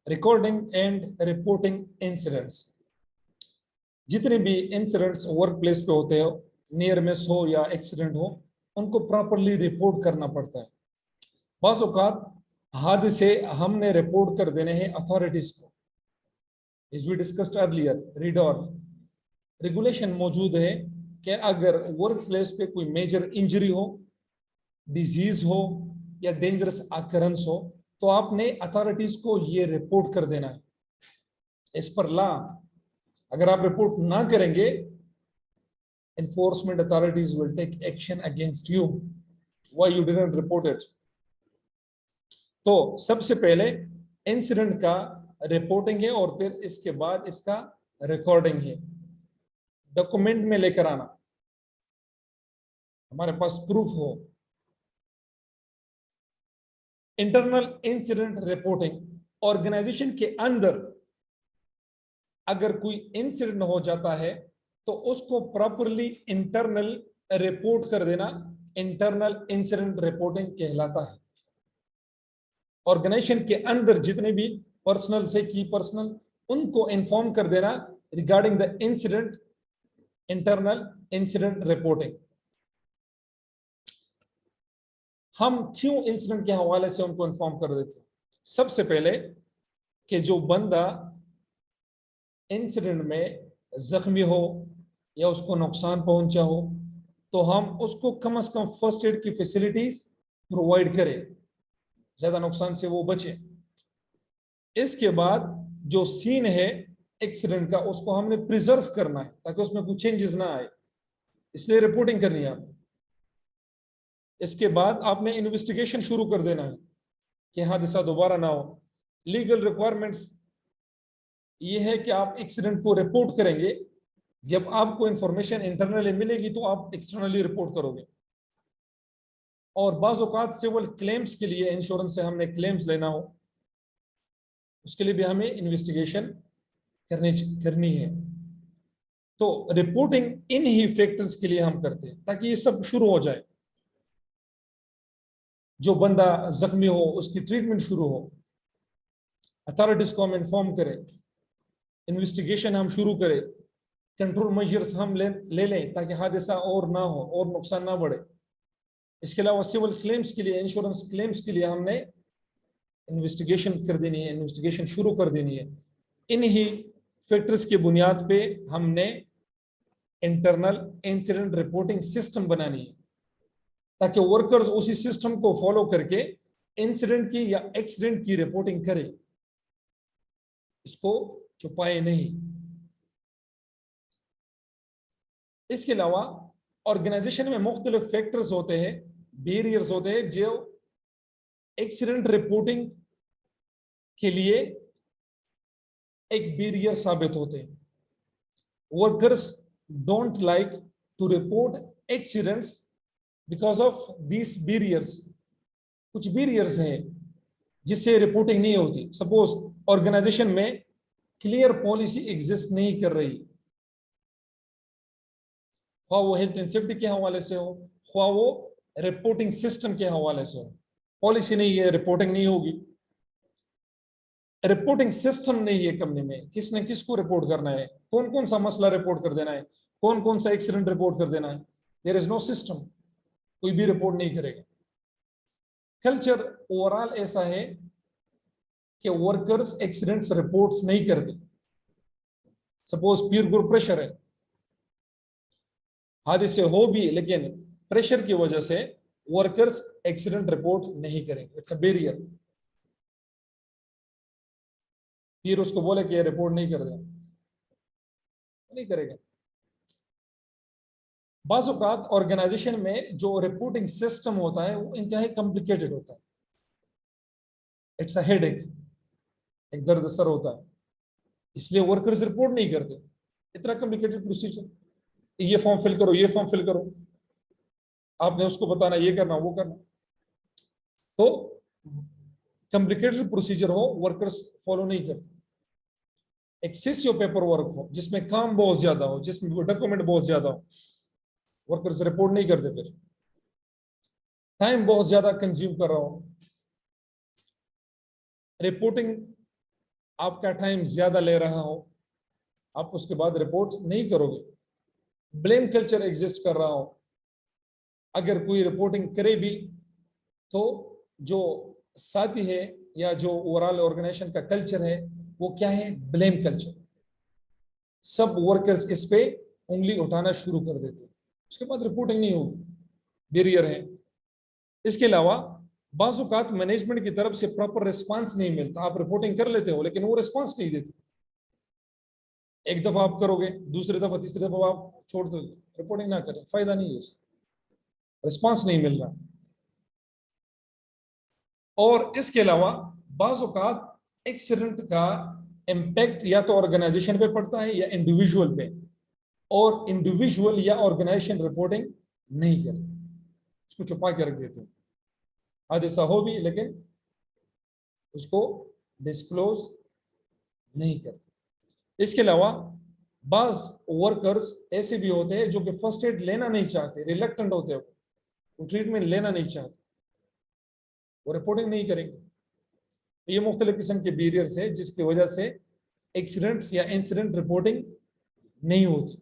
Recording and reporting incidents. जितने भी incidents work place पे होते हो, नियर मिस हो या एक्सीडेंट हो, उनको प्रॉपरली रिपोर्ट करना पड़ता है। बाज़ औक़ात हादसे हमने रिपोर्ट कर देने हैं अथॉरिटीज को। As we discussed earlier, RIDDOR regulation मौजूद है कि अगर वर्क प्लेस पे कोई मेजर इंजरी हो, डिजीज हो या डेंजरस अकरेंस हो, तो आपने अथॉरिटीज को ये रिपोर्ट कर देना है एज पर लॉ। अगर आप रिपोर्ट ना करेंगे, enforcement authorities will take action against you. Why you didn't report it? तो सबसे पहले इंसिडेंट का रिपोर्टिंग है और फिर इसके बाद इसका रिकॉर्डिंग है। डॉक्यूमेंट में लेकर आना, हमारे पास प्रूफ हो। इंटरनल इंसिडेंट रिपोर्टिंग, ऑर्गेनाइजेशन के अंदर अगर कोई इंसिडेंट हो जाता है तो उसको प्रॉपरली इंटरनल रिपोर्ट कर देना इंटरनल इंसिडेंट रिपोर्टिंग कहलाता है। ऑर्गेनाइजेशन के अंदर जितने भी पर्सनल से की पर्सनल, उनको इन्फॉर्म कर देना regarding the incident, internal incident reporting. हम क्यों इंसिडेंट के हवाले से उनको इन्फॉर्म कर देते हैं? सबसे पहले कि जो बंदा इंसिडेंट में जख्मी हो या उसको नुकसान पहुंचा हो, तो हम उसको कम से कम फर्स्ट एड की फैसिलिटीज प्रोवाइड करें, ज्यादा नुकसान से वो बचे। इसके बाद जो सीन है एक्सीडेंट का, उसको हमने प्रिजर्व करना है ताकि उसमें कुछ चेंजेस ना आए, इसलिए रिपोर्टिंग करनी है आपने। इसके बाद आपने इन्वेस्टिगेशन शुरू कर देना है कि हादसा दोबारा ना हो। लीगल रिक्वायरमेंट्स ये है कि आप एक्सीडेंट को रिपोर्ट करेंगे, जब आपको इंफॉर्मेशन इंटरनली मिलेगी तो आप एक्सटर्नली रिपोर्ट करोगे। और बाज़ औक़ात सिविल क्लेम्स के लिए इंश्योरेंस से हमने क्लेम्स लेना हो, उसके लिए भी हमें इन्वेस्टिगेशन करनी है। तो रिपोर्टिंग इन ही फैक्टर्स के लिए हम करते हैं ताकि ये सब शुरू हो जाए। जो बंदा जख्मी हो उसकी ट्रीटमेंट शुरू हो, अथॉरिटीज को हम इन्फॉर्म करें, इन्वेस्टिगेशन हम शुरू करें, कंट्रोल मेजर्स हम ले लें ताकि हादसा और ना हो और नुकसान ना बढ़े। इसके अलावा सिविल क्लेम्स के लिए, इंश्योरेंस क्लेम्स के लिए हमने इन्वेस्टिगेशन कर देनी है, इन्वेस्टिगेशन शुरू कर देनी है। इन ही फैक्टर्स की बुनियाद पे हमने इंटरनल इंसिडेंट रिपोर्टिंग सिस्टम बनानी है ताकि वर्कर्स उसी सिस्टम को फॉलो करके इंसिडेंट की या एक्सीडेंट की रिपोर्टिंग करें, इसको छुपाए नहीं। इसके अलावा ऑर्गेनाइजेशन में मुख्तलिफ फैक्टर्स होते हैं, बैरियर्स होते हैं जो एक्सीडेंट रिपोर्टिंग के लिए एक बैरियर साबित होते हैं। Workers don't like to report accidents because of these barriers. कुछ बैरियर्स हैं जिससे रिपोर्टिंग नहीं होती। सपोज ऑर्गेनाइजेशन में क्लियर पॉलिसी एग्जिस्ट नहीं कर रही, ख्वा वो हेल्थ एंड सेफ्टी के हवाले से हो, ख्वा वो रिपोर्टिंग सिस्टम के हवाले से हो। पॉलिसी नहीं है, रिपोर्टिंग नहीं होगी। रिपोर्टिंग सिस्टम नहीं है कंपनी में, किसने किसको रिपोर्ट करना है, कौन कौन सा मसला रिपोर्ट कर देना है, कौन कौन सा एक्सीडेंट रिपोर्ट कर देना है। देयर इज नो सिस्टम, कोई भी रिपोर्ट नहीं करेगा। कल्चर ओवरऑल ऐसा है कि वर्कर्स एक्सीडेंट्स रिपोर्ट्स नहीं करते। सपोज पीयर ग्रुप प्रेशर है, हादसे हो भी लेकिन प्रेशर की वजह से वर्कर्स एक्सीडेंट रिपोर्ट नहीं करेंगे। It's a barrier. फिर उसको बोले कि रिपोर्ट नहीं कर दे, नहीं करेगा। बाज़ औक़ात ऑर्गेनाइजेशन में जो रिपोर्टिंग सिस्टम होता है वो इंतहाई कॉम्प्लिकेटेड होता है। इट्स अ हेडेक, एक दर्द सर होता है, इसलिए वर्कर्स रिपोर्ट नहीं करते। इतना कॉम्प्लिकेटेड प्रोसीजर, ये फॉर्म फिल करो, ये फॉर्म फिल करो, आपने उसको बताना ये करना वो करना। तो कॉम्प्लिकेटेड प्रोसीजर हो, वर्कर्स फॉलो नहीं करते। एक्सेसिव पेपर वर्क हो, जिसमें काम बहुत ज्यादा हो, जिसमें डॉक्यूमेंट बहुत ज्यादा हो, वर्कर्स रिपोर्ट नहीं करते। फिर टाइम बहुत ज्यादा कंज्यूम कर रहा हो, रिपोर्टिंग आपका टाइम ज्यादा ले रहा हो, आप उसके बाद रिपोर्ट नहीं करोगे। ब्लेम कल्चर एग्जिस्ट कर रहा हो, अगर कोई रिपोर्टिंग करे भी तो जो साथी है या जो ओवरऑल ऑर्गेनाइजेशन का कल्चर है वो क्या है, ब्लेम कल्चर। सब वर्कर्स इस पे उंगली उठाना शुरू कर देते हैं, उसके बाद रिपोर्टिंग नहीं होगी, बैरियर है। इसके अलावा बाजुकात मैनेजमेंट की तरफ से प्रॉपर रिस्पांस नहीं मिलता, आप रिपोर्टिंग कर लेते हो लेकिन वो रिस्पांस नहीं देते। एक दफा आप करोगे, दूसरी दफा तीसरी दफा आप छोड़ दोगे, रिपोर्टिंग ना करें, फायदा नहीं है उसका, रिस्पांस नहीं मिल रहा। और इसके अलावा बाजुकात एक्सीडेंट का इम्पैक्ट या तो ऑर्गेनाइजेशन पे पड़ता है या इंडिविजुअल पे, और इंडिविजुअल या ऑर्गेनाइजेशन रिपोर्टिंग नहीं करते, उसको छुपा के रख देते हैं। हादसा हो भी लेकिन उसको डिस्क्लोज नहीं करते। इसके अलावा बाज वर्कर्स ऐसे भी होते हैं जो कि फर्स्ट एड लेना नहीं चाहते, रिलक्टेंट होते हैं, वो ट्रीटमेंट लेना नहीं चाहते, वो रिपोर्टिंग नहीं करेंगे। ये मुख्तलिफ किस्म के बैरियर्स है जिसकी वजह से एक्सीडेंट्स या इंसिडेंट रिपोर्टिंग नहीं होती।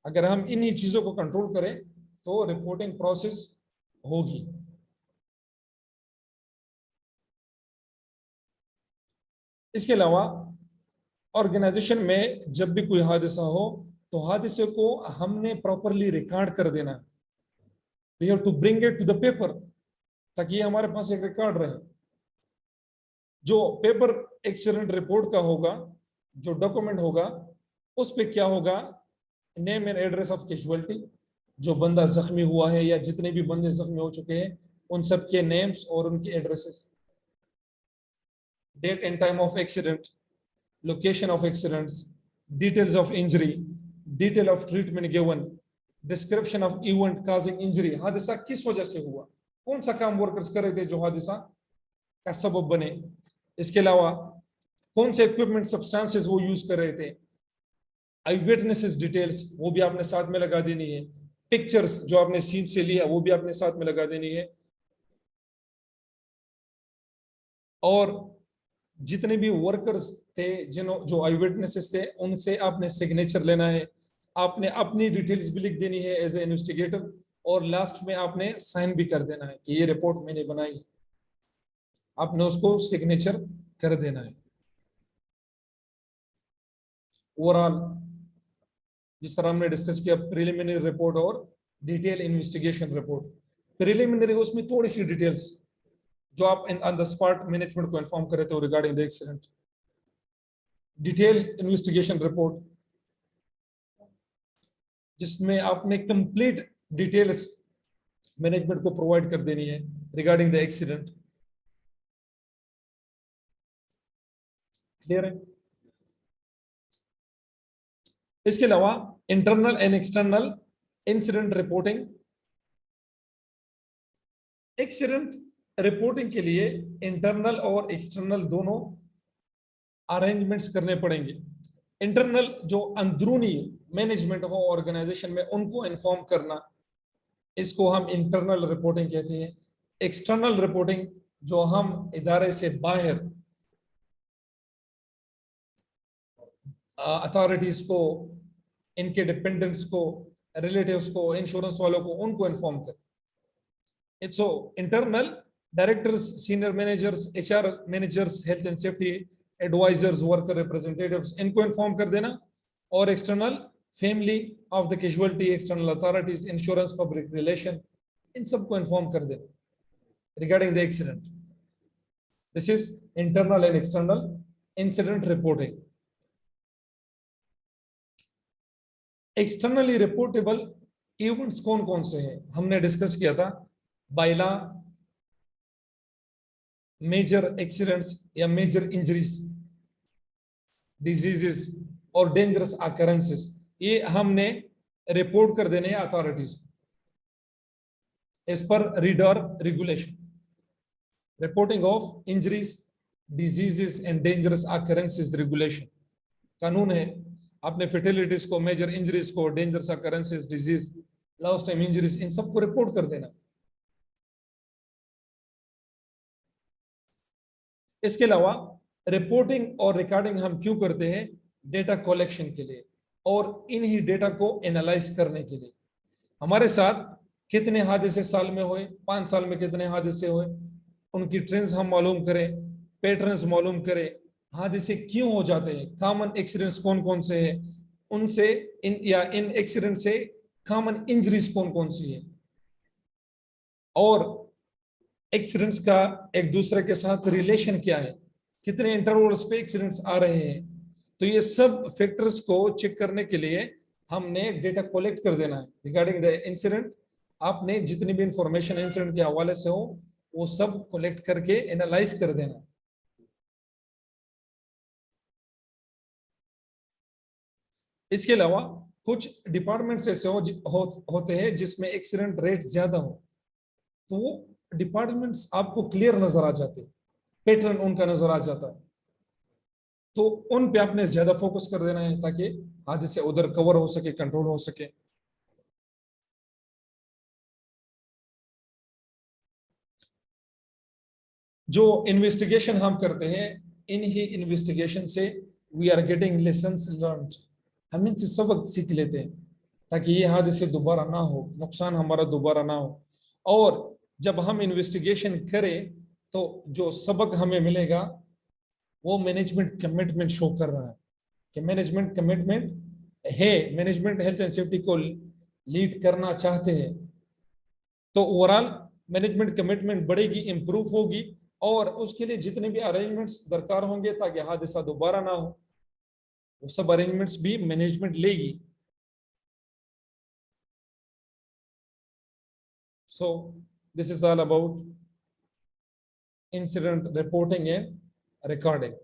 अगर हम इन्हीं चीजों को कंट्रोल करें तो रिपोर्टिंग प्रोसेस होगी। इसके अलावा ऑर्गेनाइजेशन में जब भी कोई हादसा हो तो हादसे को हमने प्रॉपरली रिकॉर्ड कर देना, we have to bring it to the paper, ताकि हमारे पास एक रिकॉर्ड रहे। जो पेपर एक्सीडेंट रिपोर्ट का होगा, जो डॉक्यूमेंट होगा, उस पे क्या होगा, name and address of casualty, जो बंदा जख्मी हुआ है या जितने भी बंदे जख्मी हो चुके हैं उन सब के नेम्स और उनके addresses, date and time of accident, location of accidents, details of injury, detail of treatment given, description of event causing injury, हादसा किस वजह से हुआ, कौन सा काम वर्कर्स कर रहे थे जो हादसा का सबब बने। इसके अलावा कौन से इक्विपमेंट सब्सटेंसेस वो यूज कर रहे थे, आई विटनेसेस डिटेल्स वो भी आपने साथ में लगा देनी है, पिक्चर्स जो आपने सीन से लिया वो भी आपने साथ में लगा देनी है, और जितने भी वर्कर्स थे जो आई विटनेसेस थे उनसे आपने सिग्नेचर लेना है, आपने अपनी डिटेल्स भी लिख देनी है एज ए इन्वेस्टिगेटर, और लास्ट में आपने साइन भी कर देना है कि ये रिपोर्ट मैंने बनाई, आपने उसको सिग्नेचर कर देना है। ओवरऑल जिस तरह हमने डिस्कस किया प्रिलिमिनरी रिपोर्ट और डिटेल इन्वेस्टिगेशन रिपोर्ट, प्रिलिमिनरी उसमें थोड़ी सी डिटेल्स जो आप ऑन द स्पॉट मैनेजमेंट को इन्फॉर्म कर रहे थे regarding the accident, detail investigation report जिसमें आपने कंप्लीट डिटेल्स मैनेजमेंट को प्रोवाइड कर देनी है रिगार्डिंग द एक्सीडेंट। क्लियर है? इसके अलावा internal and external incident reporting, accident reporting के लिए इंटरनल और एक्सटर्नल दोनों अरेंजमेंट्स करने पड़ेंगे। इंटरनल जो अंदरूनी मैनेजमेंट हो ऑर्गेनाइजेशन में उनको इन्फॉर्म करना, इसको हम इंटरनल रिपोर्टिंग कहते हैं। एक्सटर्नल रिपोर्टिंग जो हम इदारे से बाहर अथॉरिटीज को, इनके डिपेंडेंट्स को, रिलेटिव्स को, इंश्योरेंस वालों को, उनको इन्फॉर्म कर। It's so internal directors, senior managers, HR managers, health and safety advisers, worker representatives, इनको इन्फॉर्म कर देना। और external family of the casualty, external authorities, insurance, public relation, इन सबको इन्फॉर्म कर देना regarding the accident. This is internal and external incident reporting. Externally reportable events कौन कौन से हैं, हमने डिस्कस किया था। बाइला मेजर एक्सीडेंट्स या मेजर इंजरीज, डिजीजेस और डेंजरस अकरेंसेस, ये हमने रिपोर्ट कर देने हैं authorities as per RIDDOR regulation. Reporting of injuries, diseases and dangerous occurrences regulation कानून है। आपने फेटेलिटीज को, मेजर इंजरीज को, dangerous occurrences, disease, lost time injuries, इन सबको रिपोर्ट कर देना। इसके अलावा रिपोर्टिंग और रिकॉर्डिंग हम क्यों करते हैं? डेटा कलेक्शन के लिए और इन्हीं डेटा को एनालाइज करने के लिए। हमारे साथ कितने हादसे साल में हुए, 5 साल में कितने हादसे हुए, उनकी ट्रेंड्स हम मालूम करें, पैटर्न्स मालूम करें, हादसे क्यों हो जाते हैं, कॉमन एक्सीडेंट्स कौन कौन से हैं, उनसे इन एक्सीडेंट से कॉमन इंजरीज कौन कौन सी है, और एक्सीडेंट्स का एक दूसरे के साथ रिलेशन क्या है, कितने इंटरवल्स पे एक्सीडेंट्स आ रहे हैं। तो ये सब फैक्टर्स को चेक करने के लिए हमने डेटा कलेक्ट कर देना है रिगार्डिंग द इंसिडेंट। आपने जितनी भी इंफॉर्मेशन इंसिडेंट के हवाले से हो वो सब कलेक्ट करके एनालाइज कर देना। इसके अलावा कुछ डिपार्टमेंट्स ऐसे होते हैं जिसमें एक्सीडेंट रेट ज्यादा हो, तो वो डिपार्टमेंट्स आपको क्लियर नजर आ जाते हैं, पैटर्न उनका नजर आ जाता है, तो उन पे आपने ज्यादा फोकस कर देना है ताकि हादसे उधर कवर हो सके, कंट्रोल हो सके। जो इन्वेस्टिगेशन हम करते हैं, इन्हीं इन्वेस्टिगेशन से we are getting lessons learned, हम इनसे सबक सीख लेते हैं ताकि ये हादसे दोबारा ना हो, नुकसान हमारा दोबारा ना हो। और जब हम इन्वेस्टिगेशन करें तो जो सबक हमें मिलेगा वो मैनेजमेंट कमिटमेंट शो कर रहा है कि मैनेजमेंट कमिटमेंट है, मैनेजमेंट हेल्थ एंड सेफ्टी को लीड करना चाहते हैं। तो ओवरऑल मैनेजमेंट कमिटमेंट बढ़ेगी, इंप्रूव होगी, और उसके लिए जितने भी अरेंजमेंट्स दरकार होंगे ताकि हादसा दोबारा ना हो, वो सब अरेंजमेंट्स भी मैनेजमेंट लेगी। So this is all about incident reporting and recording.